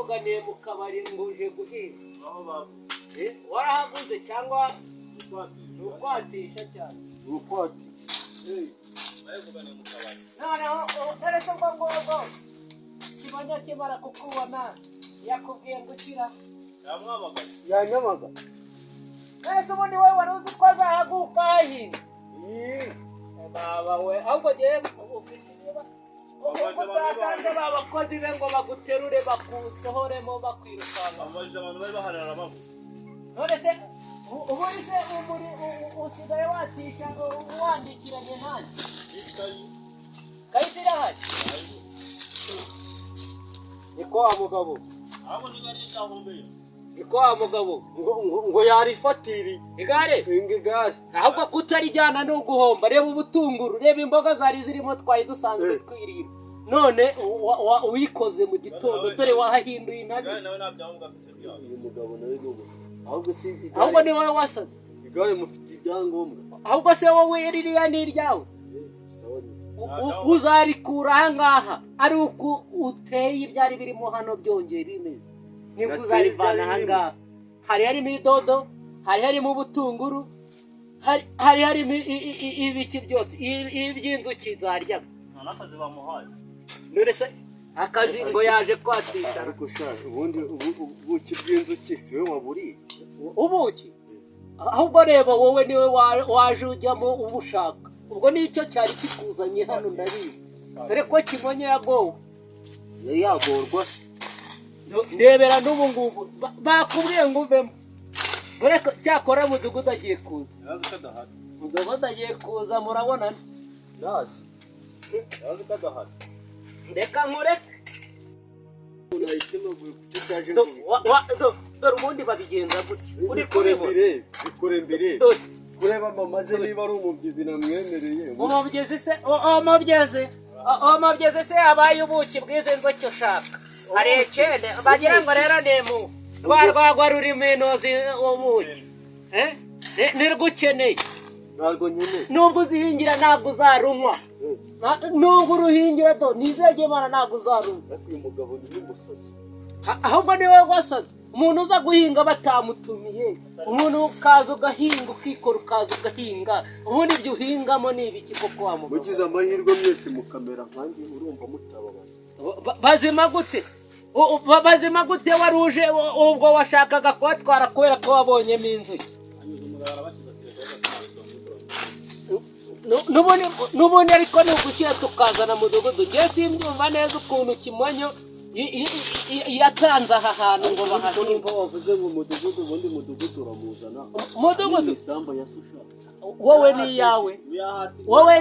bakuganiye mu kabari nguje guhinga aho bavuze warahaguze cyangwa ukwatisha cyane ukwatisha bakuganiye mu kabari noneho uretse ngo Kimonyo kimara kukubona yakubwiye gukira yanyamaga ese ubundi wowe wari uzi ko azahaguka ahinga baba we ahubwo ngewe ufite niba utasanze babakozi be ngo baguterure bakusohoremo bakwirukanga abantu bari baharara bavuga none se ubundi se usigaye watisha wandikiranye nanjye kahise irahari niko wa mugabo ahubwo nigari yahombeye niko wa mugabo ngo yarifatiri igare ahubwo kutarijyana no guhomba reba ubutunguru reba imboga zari zirimo twayi dusanzwe twirira none wikoze mu gitondo dore wahahinduye intabi nawe nabyangombwa afite byawe uyu mugabo nawe ahubwo si ahubwo ni wowe wasaze igare mufite ibyangombwa ahubwo se wowe ririya ni iryawe uzarikura ahangaha ari uko uteye ibyari birimo hano byongeye bimeze nibwo uzarivana ahangaha hari harimo idodo hari harimo ubutunguru hari harimo ibiki byose iby'inzuki zaryaga nta n'akazi bamuhaye none se akazi ngo yaje kwatisha ariko shaje ubundi ubuki bw'inzuki siwe waburiye ubuki ahubwo reba wowe niwe waje ujyamo ubushaka ubwo nicyo cyari kikuzanye hano ndabizi dore ko Kimonyo yagowe yari yagorwa se ndebera n'ubu ngubu bakubwiye ngo uvemo dore ko cyakora mudugudu agiye kuza mudugudu agiye kuza murabona nazi yazi kadahari reka nkureke unahitemo kutaje dore ubundi babigenza gutya uri bikore mbere kureba mamaze niba ari umubyizi namwemereye umubyizi se abaye ubuki bwize nzoki ushaka hari ekene bagira ngo rero nemu rwagwa rurimo inozi ubuki nirwo ukeneye ntabwo nkeneye nubwo uzihingira ntabwo uzarunywa nubwo uruhingira do nizeye Imana ntabwo uzarunywa ariko uyu mugabo ni umusazi ahubwo ni wowe wasaze umuntu uza guhinga batamutumiye umuntu ukaza ugahinga ukikora ukaza ugahinga ubundi ibyo uhingamo ni ibiki koko wa mugabo mugize amahirwe mwese mukamera nkanjye urumva mutababaza bazima gute wari uje ubwo washakaga kubatwara kubera ko wabonyemo inzuki n'ubundi ariko nagukira tukazana mudugudu njye simbyumva neza ukuntu Kimonyo yatanze aha hantu ngo bahahinga wavuze ngo umudugudu ubundi mudugudu uramuzana mudugudu isamba ya susha wowe ni iyawe wowe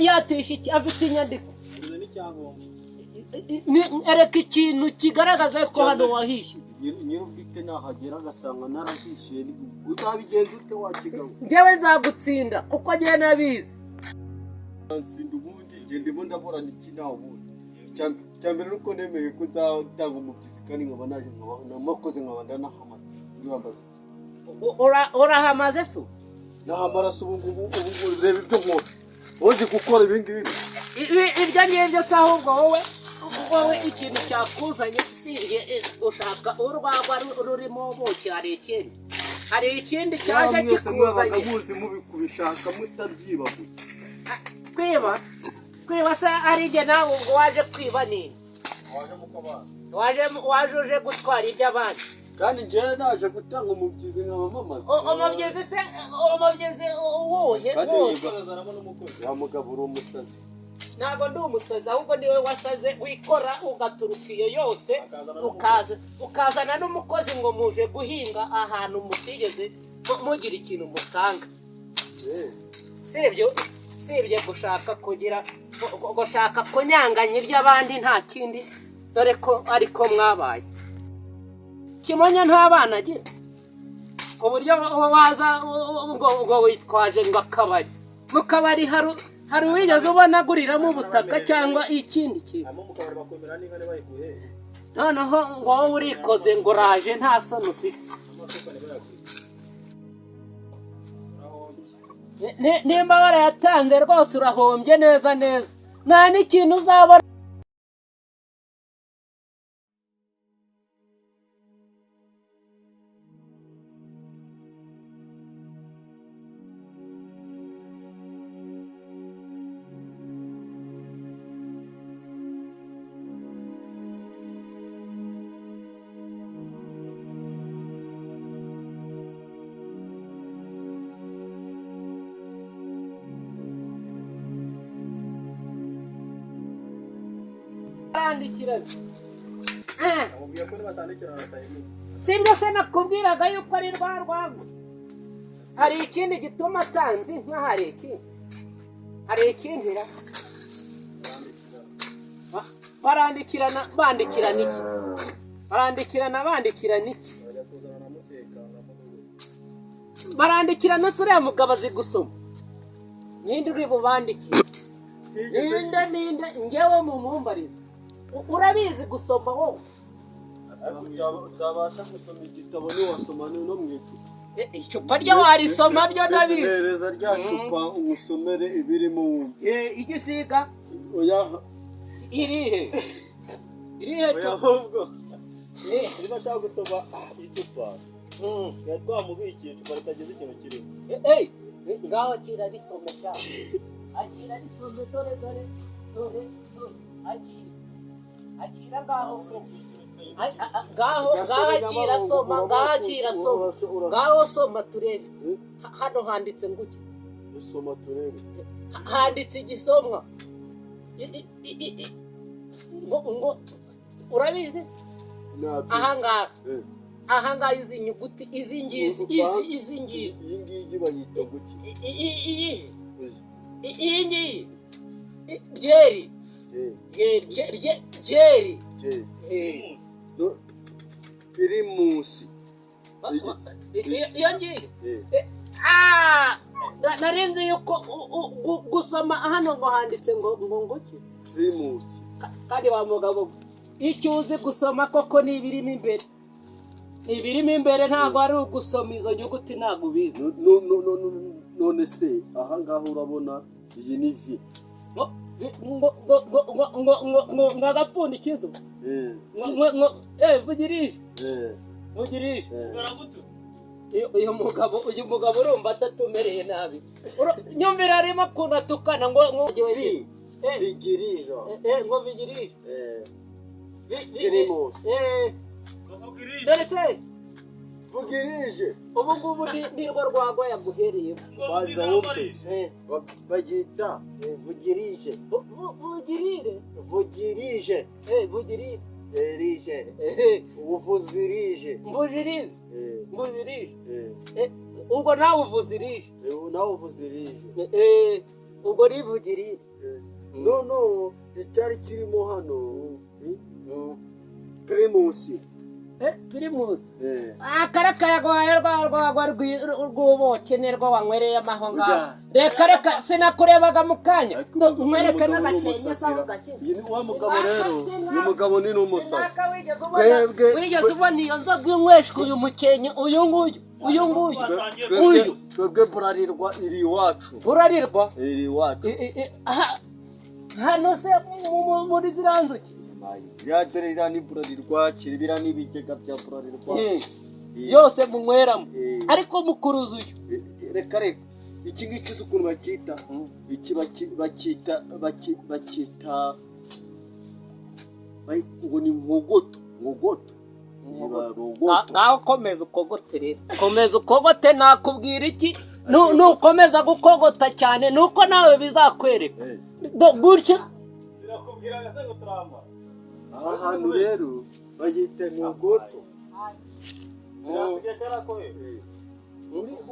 yatisha iki afite inyandiko ereka ikintu kigaragaza ko hano wahishyuye niyo ufite nahagera agasanga narahishyuye uzabigenza ute wakigabo njyewe nzagutsinda kuko njyewe nabizi nsinda ubundi ndimo ndaburana iki nawe ubundi cyambere nuko nemeye ko nzatanga umubyizi kandi nkaba naje nkaba nkaba ndanahamaze urahamaze so nahamaraso ubu reba ibyo nkora uzi gukora ibingibi ibyo ngibyo se ahubwo wowe ikintu cyakuzanye usibye ushaka urwagwa rurimo ubuki hari ikindi cyaje kikuzanye muzi mubikubishaka mutabyiba gusa kwiba se ari jye nawe ngo waje kwiba nini waje uje gutwara iby'abandi kandi njyewe naje gutanga umubyizi nkabamamaza umubyizi uwuye wa mugabo uri umusazi ntabwo ndi umusazi ahubwo niwe wasaze wikora ugaturuka iyo yose ukazana n'umukozi ngo muje guhinga ahantu mutigeze mugira ikintu mutanga sibye gushaka kunyanganya iby'abandi nta kindi dore ko ariko mwabaye Kimonyo nta bana agira uburyo waza ngo witwaje ngo akabari mu kabari hari uwigeze ubona aguriramo ubutaka cyangwa ikindi kintu noneho ngo wowe urikoze ngo uraje nta soni ufite nimba warayatanze rwose urahombye neza nta n'ikintu uzabona barandikirana Amubwiye ko nibatandikirana batayimenya. sibyo se nakubwiraga yuko ari rwa rwangu hari ikindi gituma atanzi nk'ahari ikindi hari ikindira barandikirana bandikirana iki Bajya kuzana na mutekano. barandikirana se uriya mugabo azi gusoma ninde uri bubandikire ninde ngewe mu mumbarire urabizi gusoma wowe utabasha gusoma igitabo niwasoma no mu icupa icupa ryo warisoma byo ndabizi hereza rya cupa umusomere ibirimo wumva igisiga oya irihe Ahubwo niba ashaka gusoma icupa yari twamubikiye icupa ritagize ikintu kirimo. ngaho akira risome sha akira risome dore akira ngaho akira soma ngaho soma turebe hano handitse nguki soma turebe handitse igisomwa ngo urabizi ahangaha izi nyuguti izi ngizi iyi ngiyi bayita guki iyi ngiyi byeri iri munsi iyo ngiyi narinzi yuko gusoma hano ngo handitse ngo nguki primus kandi wa mugabo icyo uzi gusoma koko ni ibirimo imbere ntabwo ari ugusoma izo nyuguti ntabwo ubizi none se aha ngaho urabona iyi ni vi ngo agapfundikizo vugirije uyu mugabo urumva atatumereye nabi nyumvira arimo kunatukana ngo vigirije ngo vigirije primus dore se vugirije ubu ngubu ni rwo rwagwa yaguhereye banza wumve bagita vugirije vugirije ubuvuzirije ubwo nawe uvuzirije ubwo rivugirije no icyari kirimo hano primusi pirimusi akarakayagwaye rwagwa rw'ubuki nirwo wanywereye amaho ngaho reka sinakurebaga mu kanya nkwereke n'agakenke saho gakize wa mugabo rero uyu mugabo ni n'umusazi wigeze ubona iyo nzoga inyweshwa uyu mukenke uyu nguyu twebwe burarirwa iri iwacu iri iwacu hano se muri ziriya nzuki biriya ni burarirwa kiribira n'ibigega bya burarirwa yose munyweramo ariko mukuruza uyu reka iki ngiki uzi ukuntu bacyita iki bacyita ngo ni nkogoto ngaho komeza ukogote rero komeza ukogote nakubwira iki nukomeza gukogota cyane nuko nawe bizakwereka gutya aha hantu rero bayita nkogoto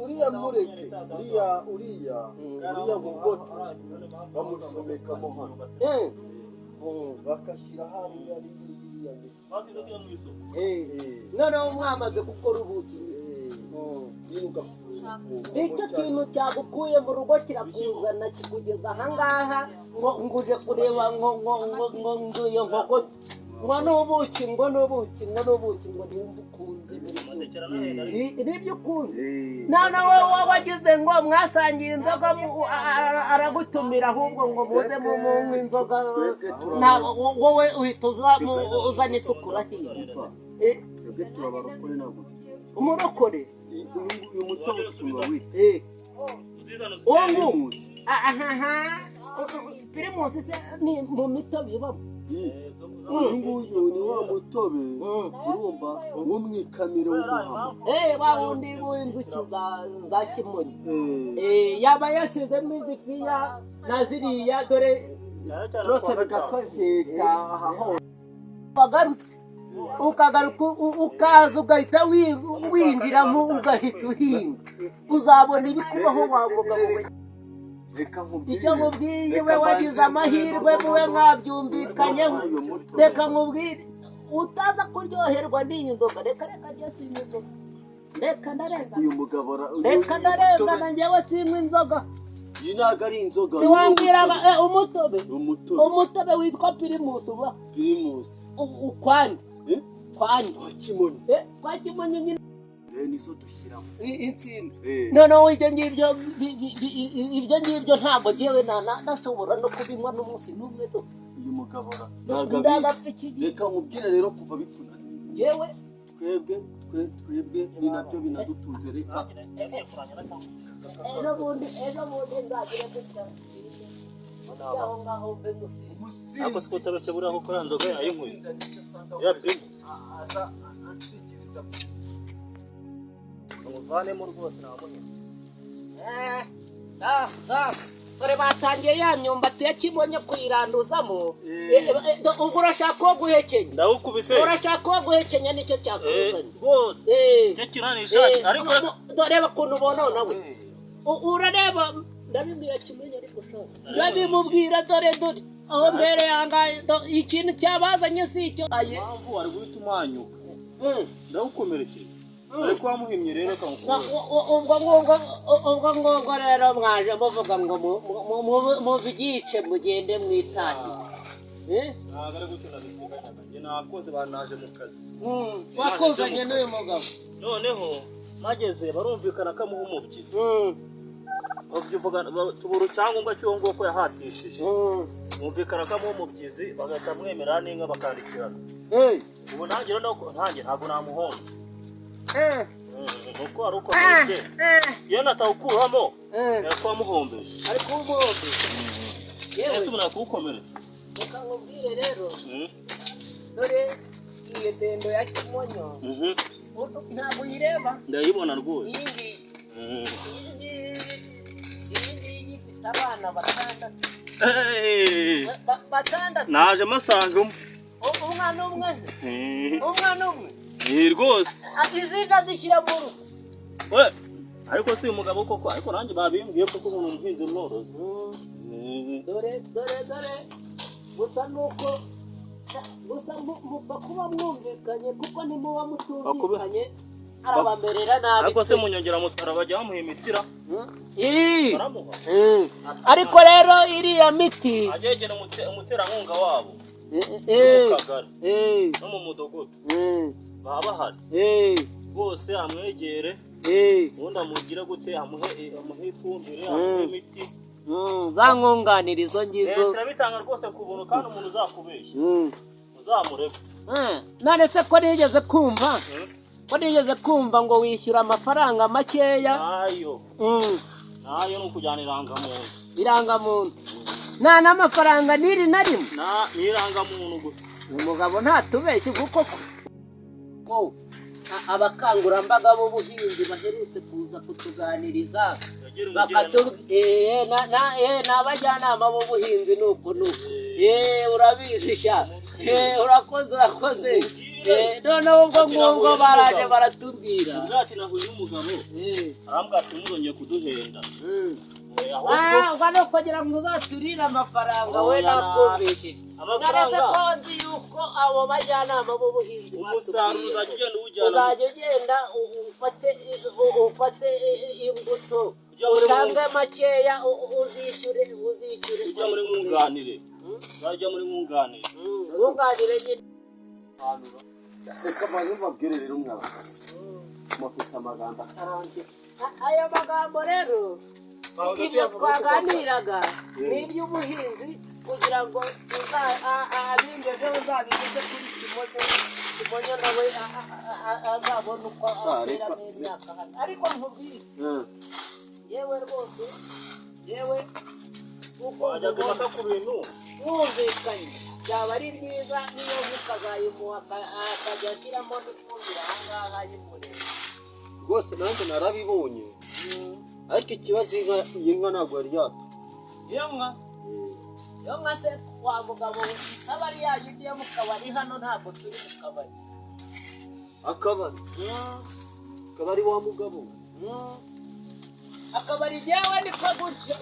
uriya mureke uriya nkogoto bamusomekamo hano bakashyira hariya noneho mwamaze gukora ubuki nicyo kintu cyagukuye mu rugo kirakuzana kikugeza ahangaha ngo uje kureba ngo iyo nkogoto ngo n'ubuki ngo ntiwumve ukunze nibyo ukunze noneho wagize ngo mwasangiye inzoga aragutumira ahubwo ngo muze munywe inzoga wowe uhita uzana isukura hiya twebwe turabarokore ntabwo umurokore uyu mutobe ukuntu bawita primus primus se ni mu mitobe ibamo uyu nguyu ni wa mutobe urumva wo mwikamiro w'umuhama wa wundi w'inzuki za kimonyo yaba yashyizemo izifiya na ziriya dore rwose bigatwika aha hose wagarutse ukagaruka ukaza ugahita winjiramo ugahita uhinga uzabona ibikubaho wambuga wowe icyo nkubwiye we wagize amahirwe muwe mwabyumvikanyeho reka nkubwire utaza kuryoherwa n'iyi nzoga reka njye sinywa inzoga reka ndarengana njyewe sinywa inzoga iyi ntabwo ari inzoga siwambwiraga umutobe witwa pirimusi uba ukwani kwa Kimonyo nyine nizo dushyiramo intsinda noneho ibyo ngibyo ntabwo njyewe nashobora no kubinywa n'umunsi n'umwe do uyu mugabo ndagapfa reka mubwire rero kuva bikunaniye njyewe twebwe ni nabyo binadutunze reka ejo bundi nzagira gutya aho ngaho mbe musi ako siko tabashye buriya ko kora nzoga yayinkuye yabimu umuvanemo rwose namunyine dore batangiye ya myumbati ya Kimonyo kuyiranduzamo ubwo urashaka ko guhekenya ndawukubise urashaka ko guhekenya nicyo cyakuzanye rwose cyo kiranisha ariko reba kuntu ubona nawe urareba ndabibwira Kimonyo ariko shaka ndabimubwira dore aho mbere yangaye ikintu cyabazanye si icyo mpamvu wari guhita umwanyuka ndawukomerekeye ariko wamuhimye rero ubwo ngubwo rero mwaje muvuga ngo muvigice mugende mwitahire ntabwo ari gutyo nabiteganyaga njye nakoze banaje mu kazi wakuzanye n'uyu mugabo noneho mageze barumvikana ko amuha umubyizi tubura icyangombwa cy'uwo nguwo ko yahatishije bumvikana ko amuha umubyizi bagahita mwemera n'inka bakandikirana ubu nanjye ntabwo namuhomba nuko wari ukomeje iyo natawukuramo yari wamuhombeje ariko umuhombeje ese umuntu yakuwukomeretsa reka nkubwire rero dore iyo dendo ya Kimonyo ntabwo uyireba ndayibona rwose iyi ngiyi ifite abana batandatu naje masangamo umwana umwe rwose izindi azishyira mu rugo ariko si umugabo koko ariko nanjye babimbwiye ko umuntu umuhinzi mworozi dore gusa mupfa kuba mwumvikanye kuko nimuba mutumvikanye arabamerera nabi ariko se munyongera mutara bajya bamuha imitira baramuha ariko rero iriya miti agegera umuterankunga wabo mu kagari no mu mudugudu baba bahari bose amwegere ubundi amugire gute amuhe ifumbire amuhe imiti za nkunganira izo ngizo turabitanga rwose ku buntu kandi umuntu uzakubeshya uzamurebe none se ko nigeze kumva ngo wishyura amafaranga makeya nayo ni ukujyana irangamuntu nta n'amafaranga n'iri na rimwe ni irangamuntu gusa umugabo ntatubeshye kuko abakangurambaga b'ubuhinzi baherutse kuza kutuganiriza n'abajyanama b'ubuhinzi nuko urabizi sha urakoze noneho ubwo ngubwo baraje baratubwira nahuye n'umugabo arambwira ati ntuzongeye kuduhenda ubwo no kugira ngo uzaturire amafaranga we nakumvishe naretse ko nzi yuko abo bajyanama b'ubuhinzi umusaruro uzajya ugenda ufate imbuto utange makeya uzishyure ujya muri mwunganire uzajya muri mwunganire nyine reka bantu babwire rero mwaba mufite amagambo atarangiye ayo magambo rero ibyo twaganiraga ni iby'ubuhinzi kugira ngo abinjije uzabigeze kuri Kimonyo nawe azabona uko ateramo imyaka hano ariko nkubwire yewe rwose wajyaga impaka ku bintu mwumvikanye byaba ari byiza niyo mukazayimuha akajya ashyiramo n'ifumbire aha ngaha y'umuriro rwose nanjye narabibonye ariko ikibazo iyi nka ntabwo yari yata iyo nka nka se wa mugabo abari yagiye mu kabari hano ntabwo turi mu kabari akabari wa mugabo akabari jewe niko gutya